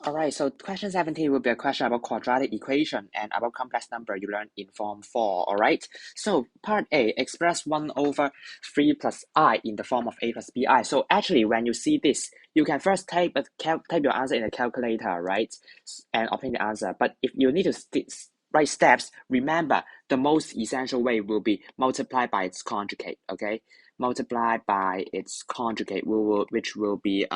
Alright, so question 17 will be a question about quadratic equation and about complex number you learned in Form 4, alright? So part A, express 1 over 3 plus I in the form of A plus BI. So actually when you see this, you can first type your answer in a calculator, right? And obtain the answer. But if you need to write steps, remember the most essential way will be multiply by its conjugate, okay? Multiply by its conjugate, which will be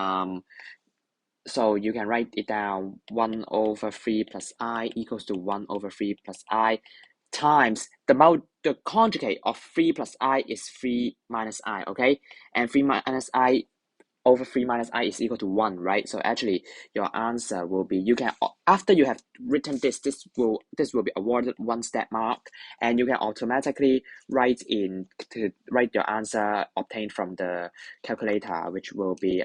so you can write it down 1 over 3 plus I equals to 1 over 3 plus I times the conjugate of 3 plus I is 3 minus I, okay? And 3 minus I over 3 minus I is equal to 1, right? So actually your answer will be, you can, after you have written this will be awarded 1 step mark, and you can automatically write your answer obtained from the calculator, which will be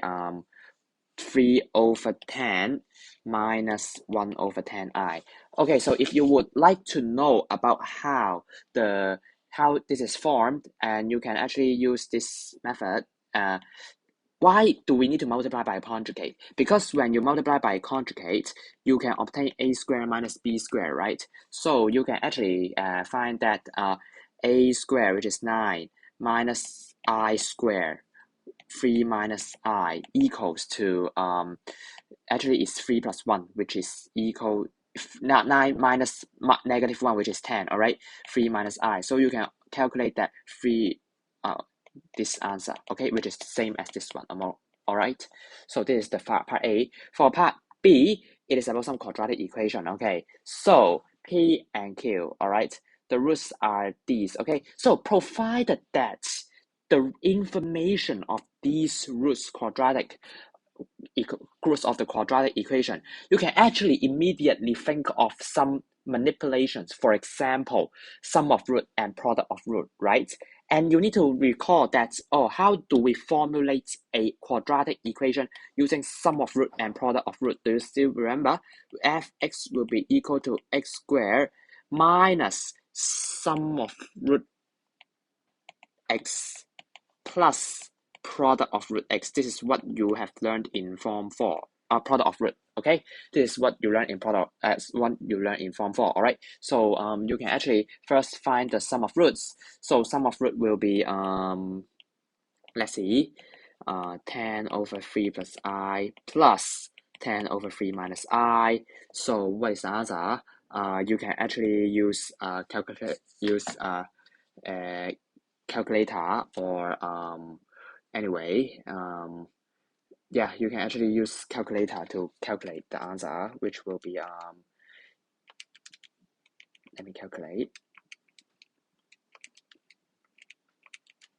3 over 10 minus 1 over 10i. Okay, so if you would like to know about how this is formed, and you can actually use this method. Why do we need to multiply by a conjugate? Because when you multiply by a conjugate, you can obtain a squared minus b squared, right? So you can actually find that a squared, which is 9, minus I squared, 3 minus I equals to actually it's 3 plus 1, which is equal 9 minus negative 1, which is 10, all right? 3 minus I. So you can calculate that 3 this answer, okay, which is the same as this one, all right? So this is the part A. For part B, it is about some quadratic equation, okay? So P and Q, all right? The roots are these, okay? So provided that the information of these roots of the quadratic equation, you can actually immediately think of some manipulations. For example, sum of root and product of root, right? And you need to recall that, how do we formulate a quadratic equation using sum of root and product of root? Do you still remember? Fx will be equal to x squared minus sum of root x plus product of root x. This is what you have learned in Form 4. Product of root, okay? This is what you learn in Form 4, all right? So you can actually first find the sum of roots. So sum of root will be, let's see, 10 over 3 plus I plus 10 over 3 minus I. So what is the answer? You can actually use calculator, or anyway, yeah, you can actually use calculator to calculate the answer, which will be let me calculate,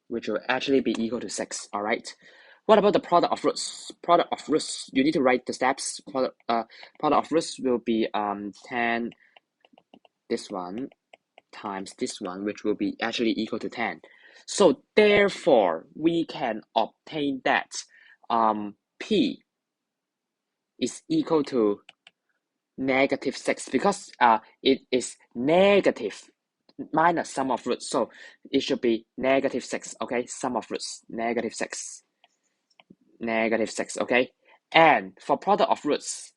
which will actually be equal to 6, all right? What about the product of roots? Product of roots, you need to write the steps. Product of roots will be 10 this one times this one, which will be actually equal to 10. So therefore, we can obtain that P is equal to negative 6, because it is negative minus sum of roots. So it should be negative 6, okay? Sum of roots, negative 6, okay? And for product of roots,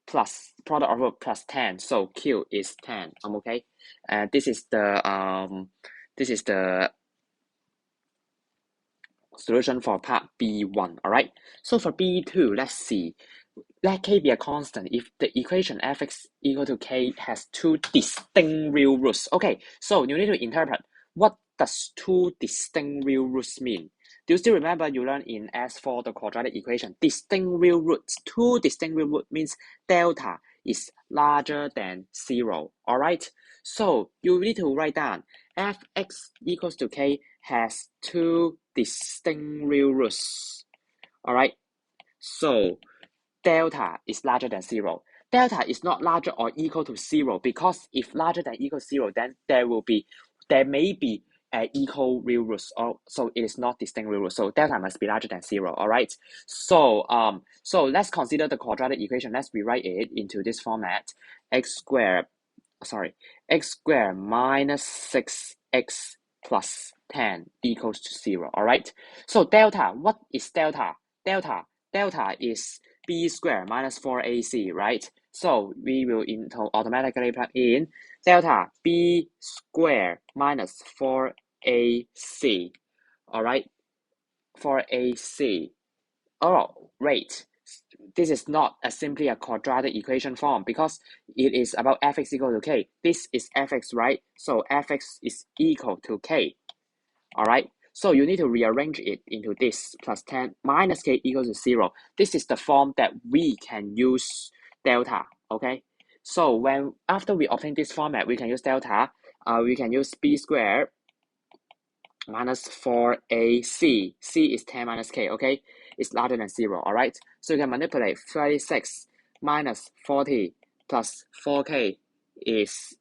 plus product of root plus 10, so Q is 10, okay? This is the solution for part B1, all right? So for B2, let's see. Let K be a constant if the equation fx equal to K has two distinct real roots. Okay, so you need to interpret, what does two distinct real roots mean? Do you still remember you learned in S4 the quadratic equation? Distinct real roots. Two distinct real roots means delta is larger than 0, all right? So you need to write down fx equals to K has two distinct real roots, all right? So delta is larger than 0. Delta is not larger or equal to 0, because if larger than equal to 0, then there may be equal real roots, so it is not distinct real roots. So delta must be larger than 0, all right? So let's consider the quadratic equation. Let's rewrite it into this format. x squared minus 6x plus 10 equals to 0, all right? So delta, what is delta? Delta is b squared minus 4ac, right? So we will automatically plug in delta b squared minus 4ac, all right? 4ac. Oh, right. This is not simply a quadratic equation form because it is about fx equal to k. This is fx, right? So fx is equal to k, all right? So you need to rearrange it into this plus 10 minus k equals to 0. This is the form that we can use delta, okay? So after we obtain this format, we can use delta. We can use b squared minus 4ac. C is 10 minus k, okay? It's larger than 0, all right? So you can manipulate 36 minus 40 plus 4k is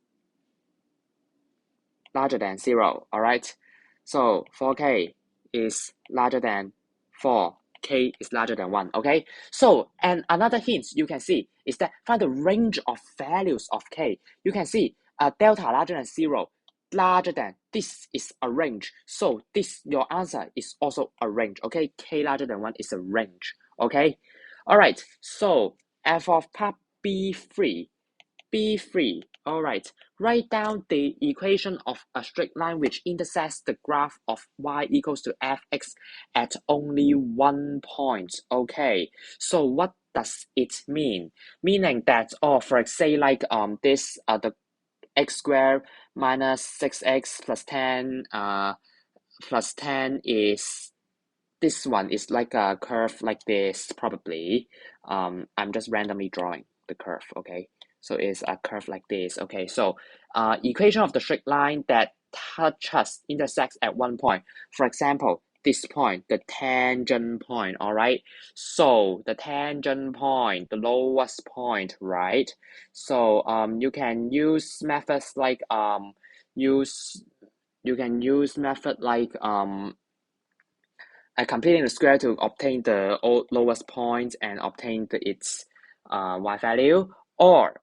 larger than 0, all right? So 4k is larger than 4, k is larger than 1, okay? So, and another hint you can see is that find the range of values of k. You can see delta larger than 0, larger than, this is a range. So this, your answer is also a range, okay? K larger than 1 is a range, okay? All right, so f of part B3, all right, write down the equation of a straight line which intersects the graph of y equals to fx at only one point. Okay, so what does it mean? Meaning that, for say like this the x squared minus 6x plus 10 is, this one is like a curve like this probably. I'm just randomly drawing the curve, okay? So it's a curve like this, okay? So equation of the straight line that intersects at one point. For example, this point, the tangent point, all right? So the tangent point, the lowest point, right? So you can use methods like completing the square to obtain the lowest point and obtain its y value, or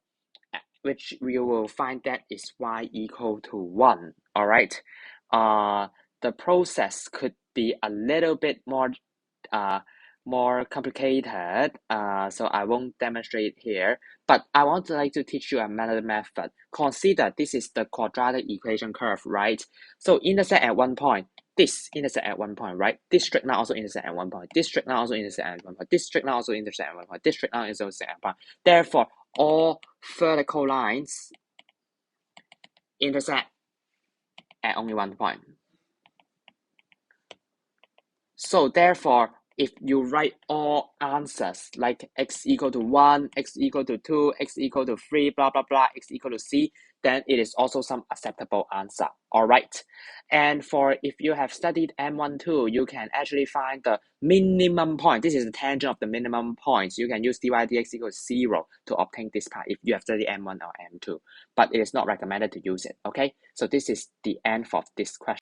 which we will find that is y equal to 1, all right? The process could be a little bit more complicated, so I won't demonstrate here, but I want to teach you another method. Consider this is the quadratic equation curve, right? So intersect at one point, this intersect at one point, right? This straight line also intersect at one point, this straight line also intersect at one point, this straight line also intersect at one point, this straight line also intersect at one point. Therefore, all vertical lines intersect at only one point. So therefore, if you write all answers like x equal to 1, x equal to 2, x equal to 3, blah, blah, blah, x equal to c, then it is also some acceptable answer, all right? And for if you have studied M12, you can actually find the minimum point. This is the tangent of the minimum points. You can use dy dx equals 0 to obtain this part if you have studied M1 or M2, but it is not recommended to use it, okay? So this is the end of this question.